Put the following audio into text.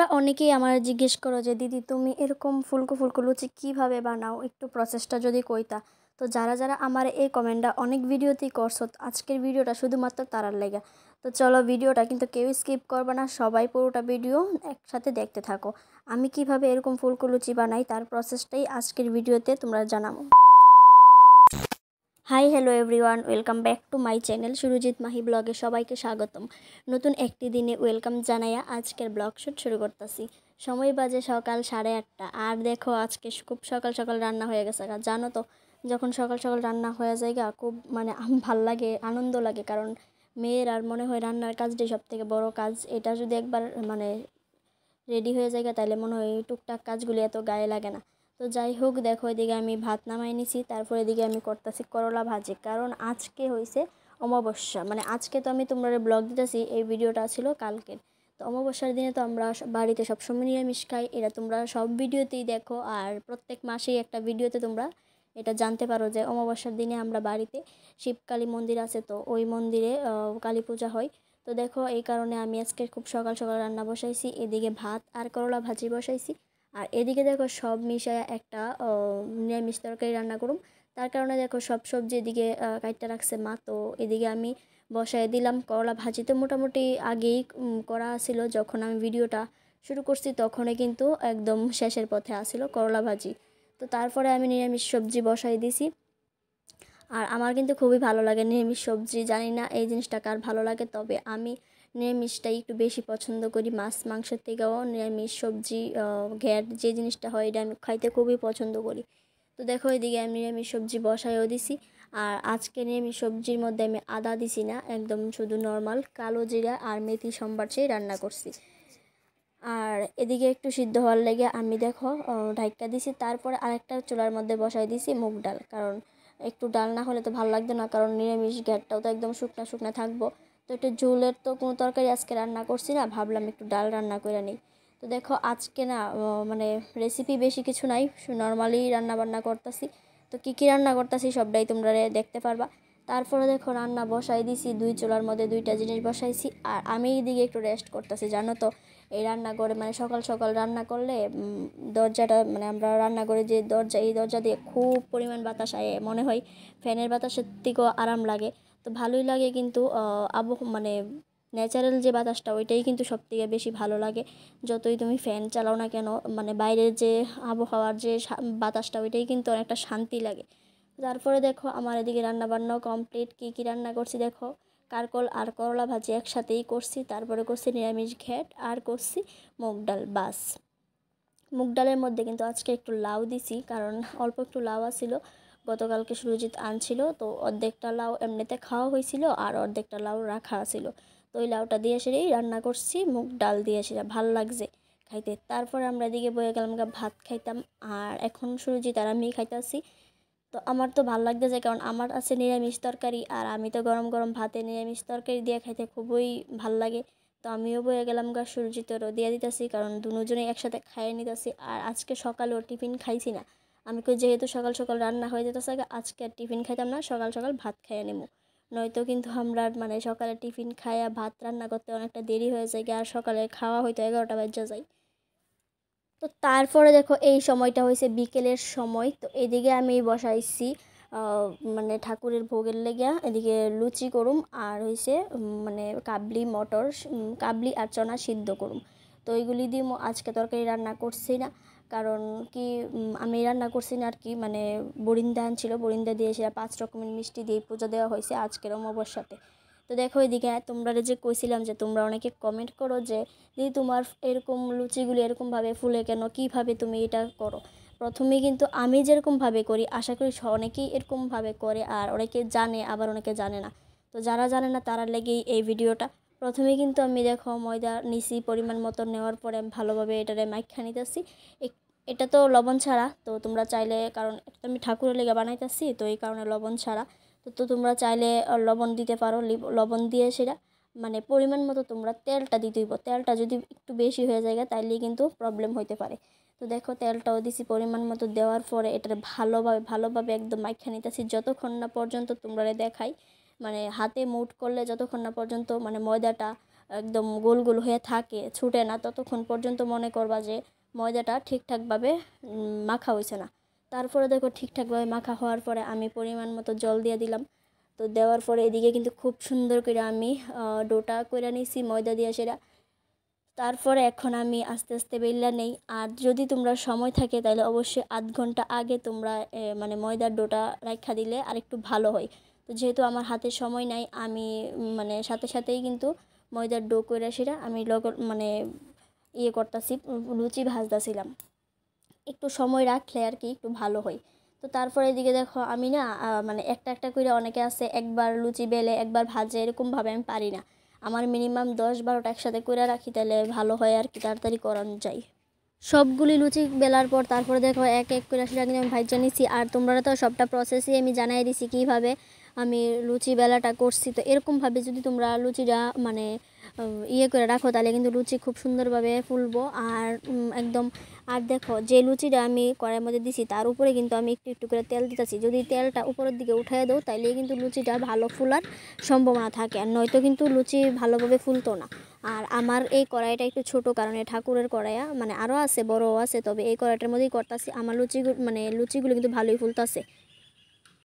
তোমরা অনেকেই আমার জিজ্ঞেস করো যে দিদি তুমি এরকম ফুলকো ফুলকো লুচি কীভাবে বানাও, একটু প্রসেসটা যদি কইতা। তো যারা যারা আমার এই কমেন্টটা অনেক ভিডিওতেই করছো, আজকের ভিডিওটা শুধুমাত্র তারার লেগা। তো চলো, ভিডিওটা কিন্তু কেউ স্কিপ করবে না, সবাই পুরোটা ভিডিও একসাথে দেখতে থাকো। আমি কিভাবে এরকম ফুলকো লুচি বানাই তার প্রসেসটাই আজকের ভিডিওতে তোমরা জানাবো। Hi hello everyone, welcome back to my channel Surajit Mahi ব্লগে সবাইকে স্বাগতম। নতুন একটি দিনে ওয়েলকাম জানাইয়া আজকের ব্লগ শুট শুরু করতেছি। সময় বাজে সকাল 8:30, আর দেখো আজকে খুব সকাল সকাল রান্না হয়ে গেছে। জানো তো, যখন সকাল সকাল রান্না হয়ে যায় খুব ভাল লাগে, আনন্দ লাগে, কারণ মেয়ের আর মনে হয় রান্নার কাজটাই সব থেকে বড় কাজ। এটা যদি একবার রেডি হয়ে যায় তাহলে মনে হয় টুকটাক কাজগুলি এত গায়ে লাগে না। তো যাই হোক, দেখো এদিকে আমি ভাত নামাই নিছি, তারপর এদিকে আমি করতেছি করলা ভাজি, কারণ আজকে হয়েছে অমাবস্যা। আজকে তো আমি তোমরা ব্লগ দিতেছি, এই ভিডিওটা ছিল কালকের। তো অমাবস্যার দিনে তো আমরা বাড়িতে সবসময় নিরামিষ খাই, এটা তোমরা সব ভিডিওতেই দেখো, আর প্রত্যেক মাসেই একটা ভিডিওতে তোমরা এটা জানতে পারো যে অমাবস্যার দিনে আমরা বাড়িতে শিবকালী মন্দির আছে, তো ওই মন্দিরে কালী পূজা হয়। তো দেখো এই কারণে আমি আজকে খুব সকাল সকাল রান্না বসাইছি, এদিকে ভাত আর করলা ভাজি বসাইছি, আর এদিকে দেখো সব মিশায় একটা নিরামিষ তরকারি রান্না করুম। তার কারণে দেখো সব সবজি এদিকে কাটতে রাখছে মা। তো এদিকে আমি বসায় দিলাম করলা ভাজি। তো মোটামুটি আগেই করা ছিল, যখন আমি ভিডিওটা শুরু করছি তখনই কিন্তু একদম শেষের পথে আসছিল করলা ভাজি। তো তারপরে আমি নিরামিষ সবজি বসাই দিছি। আর আমার কিন্তু খুবই ভালো লাগে নিরামিষ সবজি, জানি না এই জিনিসটা কার ভালো লাগে, তবে আমি নিরামিষটাই একটু বেশি পছন্দ করি। মাছ মাংসের থেকেও নিরামিষ সবজি ঘ্যাট যে জিনিসটা হয় এটা আমি খাইতে খুবই পছন্দ করি। তো দেখো এদিকে আমি নিরামিষ সবজি বসাইও দিছি। আর আজকে নিরামিষ সবজির মধ্যে আমি আদা দিছি না, একদম শুধু নর্মাল কালো জিরা আর মেথি সম্বার চেয়ে রান্না করছি। আর এদিকে একটু সিদ্ধ হওয়ার লেগে আমি দেখো ঢাইকা দিছি, তারপরে আরেকটা চুলার মধ্যে বসাই দিছি মুগ ডাল, কারণ একটু ডাল না হলে তো ভালো লাগতো না, কারণ নিরামিষ ঘ্যাটটাও তো একদম শুকনা শুকনা থাকবো। তো একটু ঝোলের তো কোনো তরকারি আজকে রান্না করছি না, ভাবলাম একটু ডাল রান্না করে নিই। তো দেখো আজকে না রেসিপি বেশি কিছু নাই, নর্মালি রান্না বান্না করতেছি। তো কী কী রান্না করতেছি সবটাই তোমরা দেখতে পারবা। তারপরে দেখো রান্না বসাই দিছি, দুই চুলার মধ্যে দুইটা জিনিস বসাইছি, আর আমি এইদিকে একটু রেস্ট করতেছি। জানো তো, এই রান্নাঘরে সকাল সকাল রান্না করলে দরজাটা আমরা রান্নাঘরে যে দরজা, এই দরজা দিয়ে খুব পরিমাণ বাতাস আয়, মনে হয় ফ্যানের বাতাসের থেকেও আরাম লাগে। তো ভালোই লাগে, কিন্তু ন্যাচারাল যে বাতাসটা ওইটাই কিন্তু সবথেকে বেশি ভালো লাগে। যতই তুমি ফ্যান চালাও না কেন, বাইরের যে আবহাওয়ার যে বাতাসটা ওইটাই কিন্তু অনেকটা শান্তি লাগে। তারপরে দেখো আমার এদিকে রান্নাবান্নাও কমপ্লিট। কী কী রান্না করছি দেখো, কারকল আর করলা ভাজি একসাথেই করছি, তারপরে করছি নিরামিষ ঘ্যাট, আর করছি মুগ ডাল, বাস। মুগ ডালের মধ্যে কিন্তু আজকে একটু লাউ দিছি, কারণ অল্প একটু লাউ আছিল, গতকালকে সুরজিৎ আনছিল, তো অর্ধেকটা লাউ এমনিতে খাওয়া হয়েছিল আর অর্ধেকটা লাউ রাখা ছিল। তো ওই লাউটা দিয়ে সেরেই রান্না করছি, মুগ ডাল দিয়ে সেটা ভাল লাগছে খাইতে। তারপরে আমরা এদিকে বয়ে গেলাম ভাত খাইতাম, আর এখন সুরজিৎ আর আমি খাইতেছি। তো আমার তো ভালো লাগতেছে, কারণ আমার আছে নিরামিষ তরকারি, আর আমি তো গরম গরম ভাতে নিরামিষ তরকারি দিয়ে খাইতে খুবই ভাল লাগে। তো আমিও বয়ে গেলাম সুরজিতেরও দিয়ে দিতেছি, কারণ দুজনেই একসাথে খাইয়ে নিতেছি। আর আজকে সকালেও টিফিন খাইছি না, আমি যেহেতু সকাল সকাল রান্না হয়ে যেতেছে, আজকে আর টিফিন খাইতাম না, সকাল সকাল ভাত খাইয়ে নেবো। নয়তো কিন্তু আমরা সকালে টিফিন খাইয়া ভাত রান্না করতে অনেকটা দেরি হয়ে যায়, আর সকালে খাওয়া হয়তো 11টা বাজে যায়। তো তারপরে দেখো এই সময়টা হয়েছে বিকেলের সময়। তো এদিকে আমি বসাইছি ঠাকুরের ভোগের লেগিয়া এদিকে লুচি করুম, আর হয়েছে কাবলি মটর, কাবলি আর চনা সিদ্ধ করুম। তো এইগুলি দিয়ে আজকে তরকারি রান্না করছি না, কারণ কি আমি রান্না করছি না আর কি, বরিন্দা আনছিল, বরিন্দা দিয়ে সেটা 5 রকমের মিষ্টি দিয়ে পূজা দেওয়া হয়েছে আজকের অমাবস্যাতে। তো দেখো এদিকে তোমরা যে কইছিলাম যে তোমরা অনেকে কমেন্ট করো যে দিদি তোমার এরকম লুচিগুলি এরকমভাবে ফুলে কেন, কীভাবে তুমি এটা করো। প্রথমে কিন্তু আমি যেরকমভাবে করি, আশা করি অনেকেই এরকমভাবে করে, আর অনেকে জানে আবার অনেকে জানে না। তো যারা জানে না তারা লেগেই এই ভিডিওটা। প্রথমে কিন্তু আমি দেখো ময়দা নিছি পরিমাণ মতো, নেওয়ার পরে আমি ভালোভাবে এটারে মাইখা নিতেছি। এটা তো লবণ ছাড়া, তো তোমরা চাইলে, কারণ এটা আমি ঠাকুরের লেগে বানাইতেছি, তো এই কারণে লবণ ছাড়া। তো তোমরা চাইলে লবণ দিতে পারো, লবণ দিয়ে সেটা পরিমাণ মতো তোমরা তেলটা দিতে হইব। তেলটা যদি একটু বেশি হয়ে যায় তাইলে কিন্তু প্রবলেম হইতে পারে। তো দেখো তেলটাও দিছি পরিমাণ মতো, দেওয়ার পরে এটা ভালোভাবে ভালোভাবে একদম মাইখা নিতেছি, যতক্ষণ না পর্যন্ত তোমরা দেখাই হাতে মুঠ করলে যতক্ষণ না পর্যন্ত ময়দাটা একদম গোল গোল হয়ে থাকে, ছুটে না, ততক্ষণ পর্যন্ত মনে করবা যে ময়দাটা ঠিকঠাকভাবে মাখা হয়েছে না। তারপরে দেখো ঠিকঠাকভাবে মাখা হওয়ার পরে আমি পরিমাণ মতো জল দিয়ে দিলাম। তো দেওয়ার পরে এদিকে কিন্তু খুব সুন্দর করে আমি ডোটা করে নিয়েছি ময়দা দিয়ে সেটা। তারপরে এখন আমি আস্তে আস্তে বেললা নেই। আর যদি তোমরা সময় থাকে তাহলে অবশ্যই আধ ঘন্টা আগে তোমরা মানে ময়দার ডোটা রাখা দিলে আর একটু ভালো হয়। তো যেহেতু আমার হাতে সময় নাই, আমি মানে সাথে সাথেই কিন্তু ময়দার ডো করে সেটা আমি মানে করতেছি, লুচি ভাজতেছিলাম। একটু সময় রাখলে আর কি একটু ভালো হয়। তো তারপরে এদিকে দেখো আমি না মানে একটা একটা করে, অনেকে আছে একবার লুচি বেলে একবার ভাজে, এরকমভাবে আমি পারি না। আমার মিনিমাম 10-12টা একসাথে করে রাখি, তাহলে ভালো হয় আর কি, তাড়াতাড়ি করানো যায়। সবগুলি লুচি বেলার পর তারপরে দেখো এক এক করে সেটা কিন্তু আমি ভাইজা নিছি। আর তোমরা তো সবটা প্রসেসই আমি জানাই দিছি কীভাবে আমি লুচি বেলাটা করছি। তো এরকমভাবে যদি তোমরা লুচিটা মানে করে রাখো তাহলে কিন্তু লুচি খুব সুন্দরভাবে ফুলবো। আর একদম, আর দেখো যে লুচিটা আমি কড়াইয়ের মধ্যে দিছি তার উপরে কিন্তু আমি একটু একটু করে তেল দিতেছি। যদি তেলটা উপরের দিকে উঠাই দাও তাইলে কিন্তু লুচিটা ভালো ফুলার সম্ভাবনা থাকে, আর নয়তো কিন্তু লুচি ভালোভাবে ফুলতো না। আর আমার এই কড়াইটা একটু ছোট, কারণ ঠাকুরের কড়াইয়া, মানে আরও আছে বড়ও আছে, তবে এই কড়াইটার মধ্যেই করতেছি। আমার লুচিগুলো কিন্তু ভালোই ফুলতেছে।